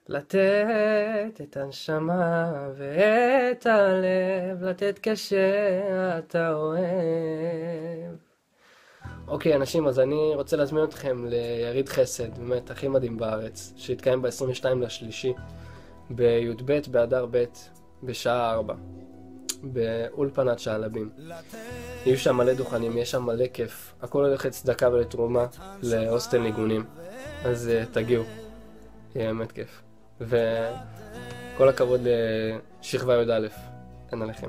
לתת את הנשמה ואת הלב, לתת כשאתה אוהב. אוקיי אנשים, אז אני רוצה להזמין אתכם ליריד חסד, באמת הכי מדהים בארץ, שהתקיים ב-22/3 בי"ב באדר ב' בשעה 4 באולפנת שעלבים. יהיו שם מלא דוכנים, יש שם מלא כיף, הכל הולך לצדקה ולתרומה להוסטל ניגונים, אז תגיעו, יהיה באמת כיף. וכל הכבוד לשכבה י"א, אין עליכם.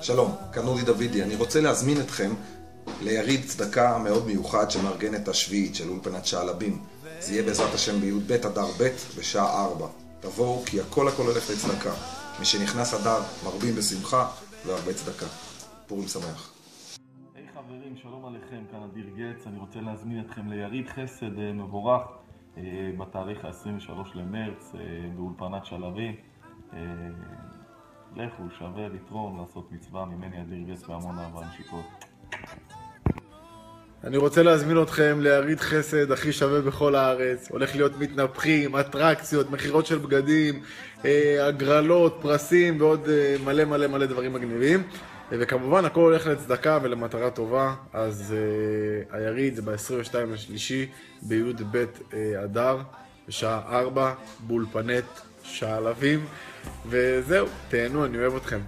שלום, כאן אורי דוידי, אני רוצה להזמין אתכם ליריד צדקה מאוד מיוחד שמארגנת השביעית של אולפנת שעלבים. זה יהיה בעזרת השם בי"ב אדר ב' בשעה 4. תבואו כי הכל הולך לצדקה. מי שנכנס אדר מרבים בשמחה והרבה צדקה. פורים שמח. היי חברים, שלום עליכם, כאן אדיר גץ. אני רוצה להזמין אתכם ליריד חסד מבורך בתאריך ה-23 למרץ באולפנת שעלבים. לכו, שווה לתרום, לעשות מצווה. ממני אדיר גץ בהמון אהבה ונשיקות. אני רוצה להזמין אתכם ליריד חסד הכי שווה בכל הארץ. הולך להיות מתנפחים, אטרקציות, מחירות של בגדים, הגרלות, פרסים ועוד מלא דברים מגניבים. וכמובן הכל הולך לצדקה ולמטרה טובה. אז היריד זה ב-22/3 בי"ב אדר בשעה 4 באולפנת שעלבים. וזהו, תהנו, אני אוהב אתכם.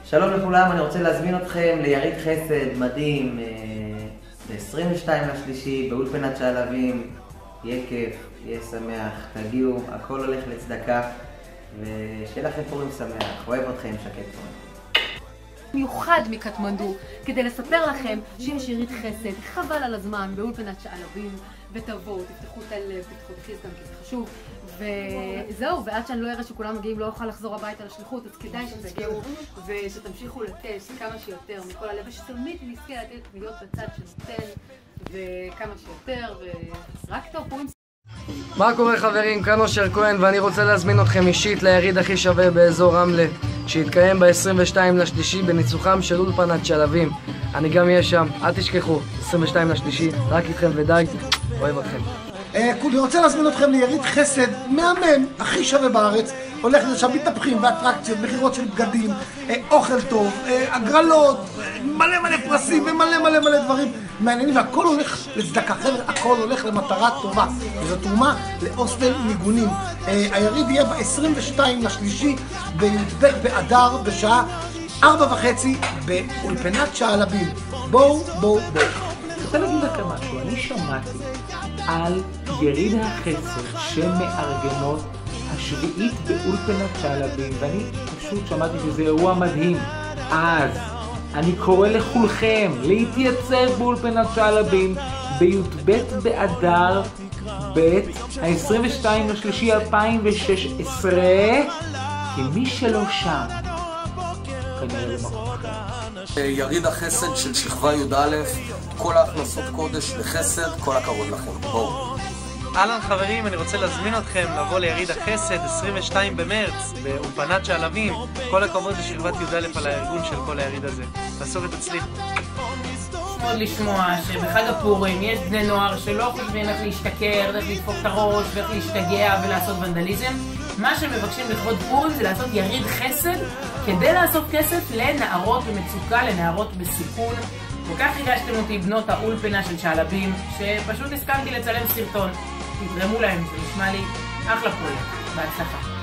שלום לכולם, אני רוצה להזמין אתכם ליריד חסד מדהים ב-22/3 באולפנת שעלבים. יהיה כיף, יהיה שמח, תגיעו, הכל הולך לצדקה ושיהיה לכם פורים שמח. אוהב אתכם, שקט פורים. מיוחד מקטמנדו כדי לספר לכם שיש יריד חסד חבל על הזמן באולפנת שעלבים, ותבואו, תפתחו את הלב, תפתחו את הכיס גם כי זה חשוב, וזהו, ועד שאני לא אראה שכולם מגיעים לא אוכל לחזור הביתה לשליחות, אז כדאי שתגיעו ושתמשיכו לתת כמה שיותר מכל הלב, ושתמיד נזכה לתת להיות בצד שנותן וכמה שיותר, ורק טוב, פורים. מה קורה חברים, כאן אושר כהן ואני רוצה להזמין אתכם אישית ליריד הכי שווה באזור רמלה שיתקיים ב-22/3 בניצוחם של אולפנת שעלבים. אני גם אהיה שם, אל תשכחו, 22/3, רק איתכם ודי, אוהב אתכם. אני רוצה להזמין אתכם ליריד חסד מהמם, הכי שווה בארץ. הולך לשם מתנפחים ואטרקציות, מחירות של בגדים, אוכל טוב, הגרלות, מלא פרסים ומלא דברים מעניינים, והכל הולך לצדקה. חבר'ה, הכל הולך למטרה טובה, וזו תרומה להוסטל ניגונים. היריד יהיה ב-22/3 בי"ב באדר בשעה 4:30 באולפנת שעלבים. בואו. אני רוצה להגיד לכם משהו, אני שמעתי על יריד החסד שמארגנות השביעית באולפנת שעלבים, ואני פשוט שמעתי שזה אירוע מדהים. אז אני קורא לכולכם להתייצב באולפנת שעלבים בי"ב באדר ב' ה-22/3/2016, כי מי שלא שם כנראה למקום אחר. יריד החסד של שכבה י"א, כל ההכנסות קודש לחסד, כל הכבוד לכם, בואו. אהלן חברים, אני רוצה להזמין אתכם לבוא ליריד החסד 22 במרץ באולפנת שעלבים. כל הכבוד לשכבת י"א על הארגון של כל היריד הזה. תעשו ותצליחו. מאוד לשמוע שבחג הפורים יש בני נוער שלא חושבים איך להשתכר, איך לדפוק את הראש ואיך להשתגע ולעשות ונדליזם. מה שמבקשים לכבוד פורים זה לעשות יריד חסד כדי לאסוף כסף לנערות במצוקה, לנערות בסיכון. וכך הגשתם אותי בנות האולפנה של שעלבים, שפשוט הסכמתי לצלם סרטון. תתרמו להם, זה נשמע לי אחלה פרויקט. בהצלחה.